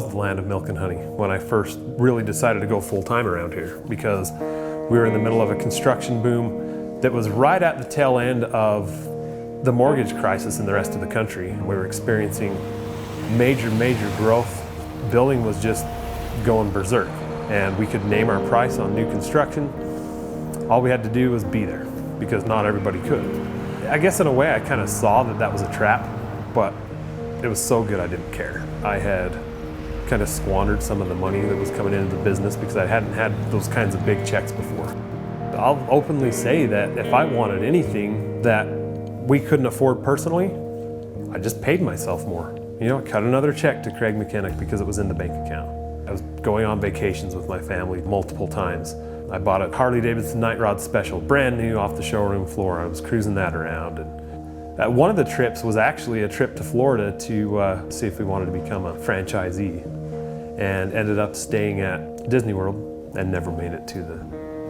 was the land of milk and honey when I first really decided to go full-time around here, because we were in the middle of a construction boom that was right at the tail end of the mortgage crisis in the rest of the country. We were experiencing major growth. Building was just going berserk, and we could name our price on new construction. All we had to do was be there, because not everybody could. I guess in a way I kind of saw that that was a trap, but it was so good I didn't care. I had kind of squandered some of the money that was coming into the business because I hadn't had those kinds of big checks before. I'll openly say that if I wanted anything that we couldn't afford personally, I just paid myself more. You know, I cut another check to Craig McKenna because it was in the bank account. I was going on vacations with my family multiple times. I bought a Harley-Davidson Night Rod Special, brand new off the showroom floor. I was cruising that around. And one of the trips was actually a trip to Florida to see if we wanted to become a franchisee, and ended up staying at Disney World and never made it to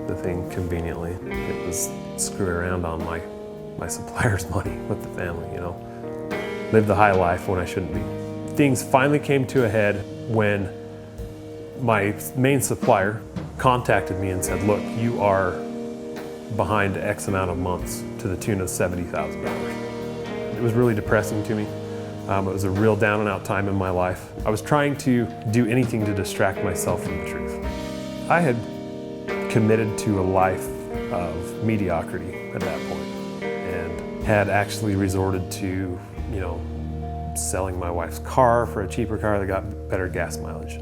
the thing conveniently. It was screw around on my supplier's money with the family, you know. Live the high life when I shouldn't be. Things finally came to a head when my main supplier contacted me and said, look, you are behind X amount of months to the tune of $70,000. It was really depressing to me. It was a real down and out time in my life. I was trying to do anything to distract myself from the truth. I had committed to a life of mediocrity at that point, and had actually resorted to, you know, selling my wife's car for a cheaper car that got better gas mileage,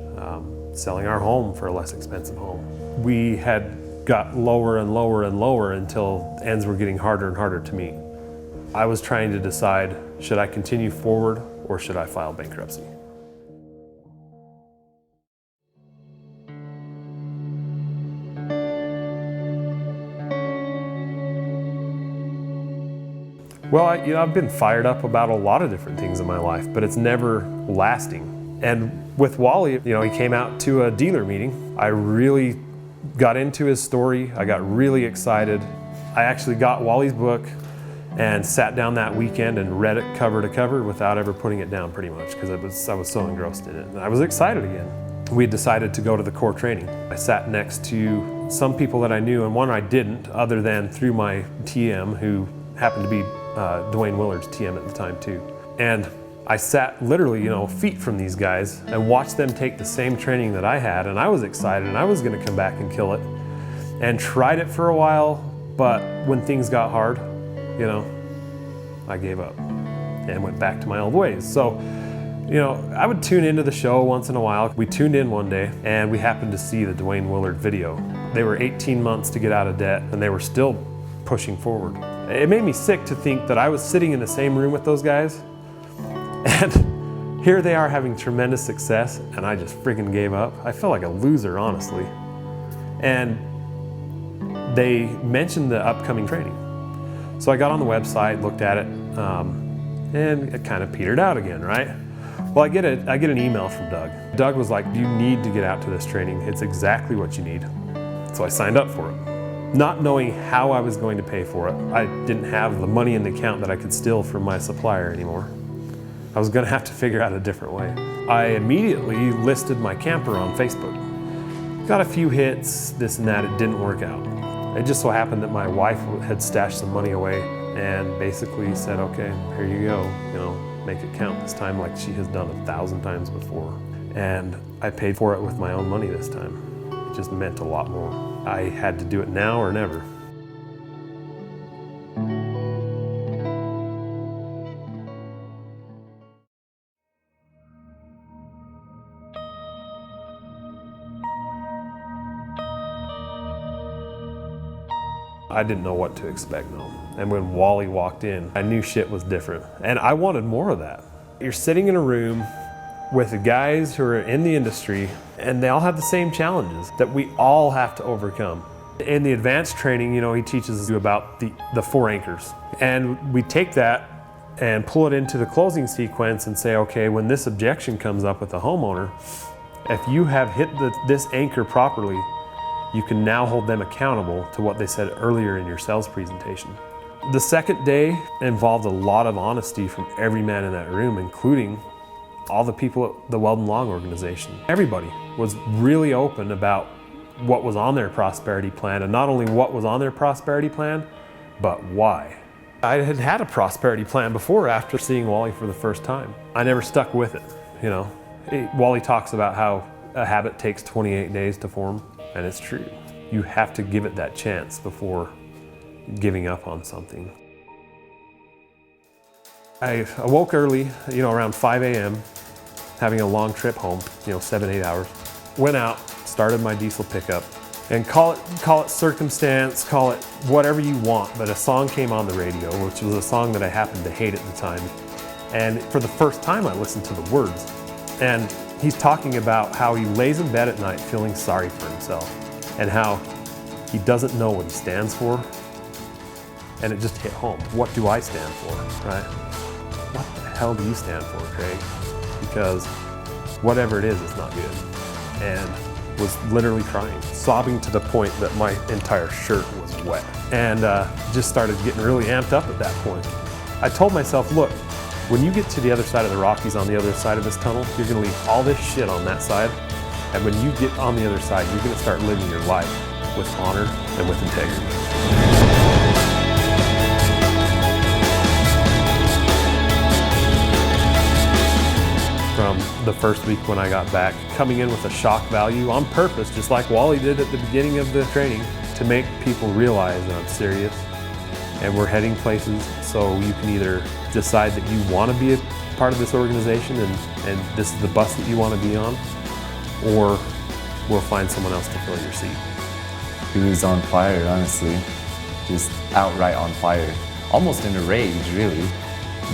selling our home for a less expensive home. We had got lower and lower and lower until ends were getting harder and harder to meet. I was trying to decide, should I continue forward or should I file bankruptcy? Well, I've been fired up about a lot of different things in my life, but it's never lasting. And with Wally, he came out to a dealer meeting. I really got into his story. I got really excited. I actually got Wally's book and sat down that weekend and read it cover to cover without ever putting it down, pretty much, because I was so engrossed in it. And I was excited again. We had decided to go to the core training. I sat next to some people that I knew, and one I didn't, other than through my TM, who happened to be Dwayne Willard's TM at the time too. And I sat literally, feet from these guys and watched them take the same training that I had, and I was excited and I was gonna come back and kill it. And tried it for a while, but when things got hard, I gave up and went back to my old ways. So, I would tune into the show once in a while. We tuned in one day and we happened to see the Dwayne Willard video. They were 18 months to get out of debt and they were still pushing forward. It made me sick to think that I was sitting in the same room with those guys, and here they are having tremendous success, and I just freaking gave up. I felt like a loser, honestly. And they mentioned the upcoming training. So I got on the website, looked at it, and it kind of petered out again, right? Well, I get an email from Doug. Doug was like, you need to get out to this training. It's exactly what you need. So I signed up for it. Not knowing how I was going to pay for it. I didn't have the money in the account that I could steal from my supplier anymore. I was gonna have to figure out a different way. I immediately listed my camper on Facebook. Got a few hits, this and that, it didn't work out. It just so happened that my wife had stashed some money away and basically said, okay, here you go, make it count this time like she has done 1,000 times before. And I paid for it with my own money this time. It just meant a lot more. I had to do it now or never. I didn't know what to expect, no. And when Wally walked in, I knew shit was different. And I wanted more of that. You're sitting in a room with the guys who are in the industry, and they all have the same challenges that we all have to overcome. In the advanced training, he teaches you about the 4 anchors. And we take that and pull it into the closing sequence and say, okay, when this objection comes up with the homeowner, if you have hit this anchor properly, you can now hold them accountable to what they said earlier in your sales presentation. The second day involved a lot of honesty from every man in that room, including all the people at the Weldon Long organization. Everybody was really open about what was on their prosperity plan, and not only what was on their prosperity plan, but why. I had had a prosperity plan before after seeing Wally for the first time. I never stuck with it, you know. Wally talks about how a habit takes 28 days to form, and it's true. You have to give it that chance before giving up on something. I awoke early, you know, around 5 a.m., having a long trip home, you know, 7-8 hours. Went out, started my diesel pickup, and call it circumstance, call it whatever you want, but a song came on the radio, which was a song that I happened to hate at the time. And for the first time, I listened to the words. And he's talking about how he lays in bed at night feeling sorry for himself, and how he doesn't know what he stands for. And it just hit home. What do I stand for, right? What the hell do you stand for, Craig? Because whatever it is, it's not good. And was literally crying, sobbing to the point that my entire shirt was wet. And just started getting really amped up at that point. I told myself, look, when you get to the other side of the Rockies, on the other side of this tunnel, you're gonna leave all this shit on that side. And when you get on the other side, you're gonna start living your life with honor and with integrity. From the first week when I got back, coming in with a shock value on purpose, just like Wally did at the beginning of the training, to make people realize that I'm serious and we're heading places. So you can either decide that you want to be a part of this organization and this is the bus that you want to be on, or we'll find someone else to fill your seat. He was on fire, honestly, just outright on fire, almost in a rage, really.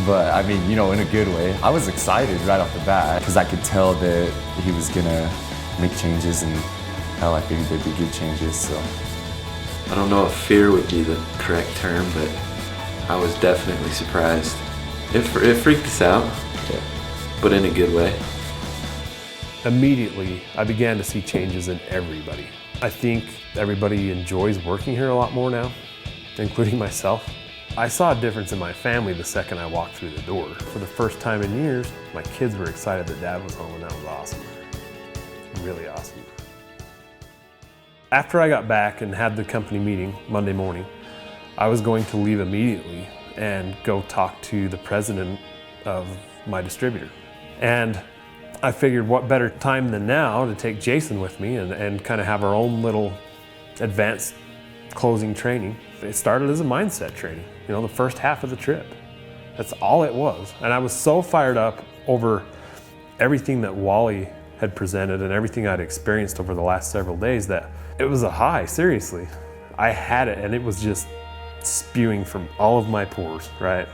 But I mean, you know, in a good way. I was excited right off the bat because I could tell that he was gonna make changes, and hell, I figured they'd be good changes, so. I don't know if fear would be the correct term, but I was definitely surprised. It freaked us out, but in a good way. Immediately, I began to see changes in everybody. I think everybody enjoys working here a lot more now, including myself. I saw a difference in my family the second I walked through the door. For the first time in years, my kids were excited that Dad was home, and that was awesome. Really awesome. After I got back and had the company meeting Monday morning, I was going to leave immediately and go talk to the president of my distributor. And I figured what better time than now to take Jason with me and kind of have our own little advanced closing training. It started as a mindset training, you know, the first half of the trip. That's all it was. And I was so fired up over everything that Wally had presented and everything I'd experienced over the last several days that it was a high, seriously. I had it, and it was just spewing from all of my pores, right?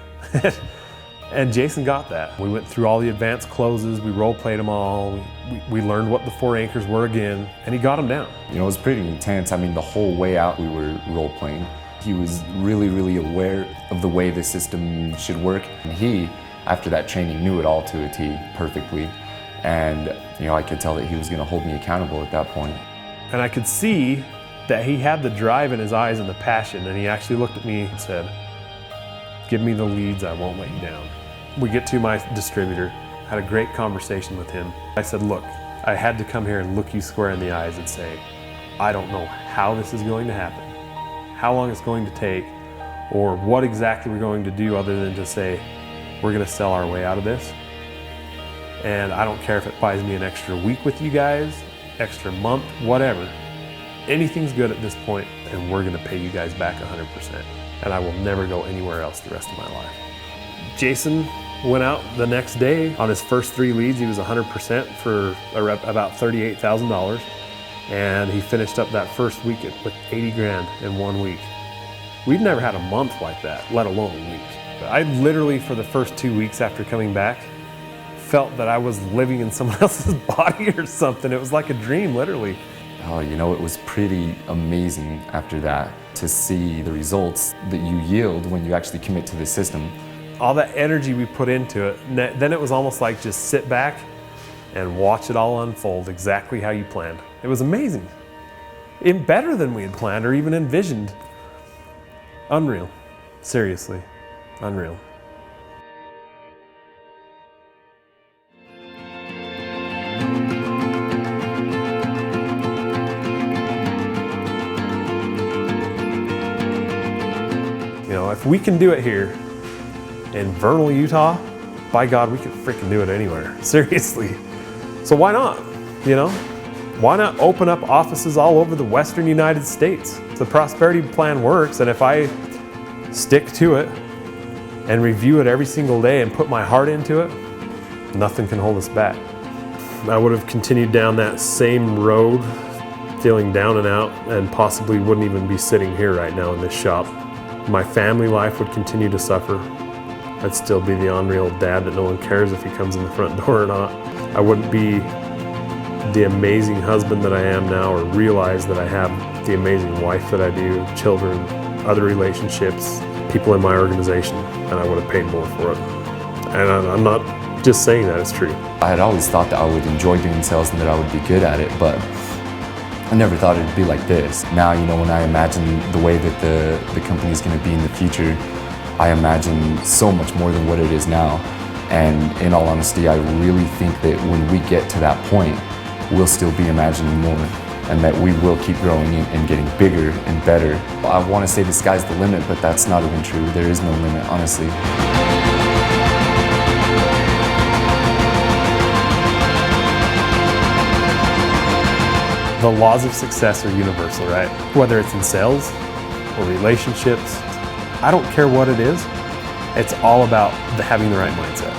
And Jason got that. We went through all the advanced closes, we role played them all, we learned what the 4 anchors were again, and he got them down. You know, it was pretty intense. I mean, the whole way out we were role playing. He was really, really aware of the way the system should work. And he, after that training, knew it all to a T perfectly. And, you know, I could tell that he was gonna hold me accountable at that point. And I could see that he had the drive in his eyes and the passion, and he actually looked at me and said, "Give me the leads, I won't let you down." We get to my distributor, had a great conversation with him. I said, look, I had to come here and look you square in the eyes and say, I don't know how this is going to happen, how long it's going to take, or what exactly we're going to do other than to say, we're gonna sell our way out of this. And I don't care if it buys me an extra week with you guys, extra month, whatever. Anything's good at this point, and we're gonna pay you guys back 100%. And I will never go anywhere else the rest of my life. Jason went out the next day. On his first 3 leads, he was 100% for about $38,000. And he finished up that first week with 80 grand in 1 week. We've never had a month like that, let alone a week. I literally, for the first 2 weeks after coming back, felt that I was living in someone else's body or something. It was like a dream, literally. Oh, you know, it was pretty amazing after that to see the results that you yield when you actually commit to the system. All that energy we put into it, then it was almost like just sit back and watch it all unfold exactly how you planned. It was amazing. Better than we had planned or even envisioned. Unreal. Seriously, unreal. if we can do it here in Vernal, Utah, by God, we can freaking do it anywhere. Seriously. So why not? Why not open up offices all over the Western United States? The prosperity plan works, and if I stick to it and review it every single day and put my heart into it, nothing can hold us back. I would have continued down that same road, feeling down and out, and possibly wouldn't even be sitting here right now in this shop. My family life would continue to suffer. I'd still be the unreal dad that no one cares if he comes in the front door or not. I wouldn't be the amazing husband that I am now, or realize that I have the amazing wife that I do, children, other relationships, people in my organization, and I would have paid more for it. And I'm not just saying that, it's true. I had always thought that I would enjoy doing sales and that I would be good at it, but I never thought it'd be like this. Now, when I imagine the way that the company is going to be in the future, I imagine so much more than what it is now. And in all honesty, I really think that when we get to that point, we'll still be imagining more, and that we will keep growing and getting bigger and better. I want to say the sky's the limit, but that's not even true. There is no limit, honestly. The laws of success are universal, right? Whether it's in sales or relationships, I don't care what it is. It's all about having the right mindset.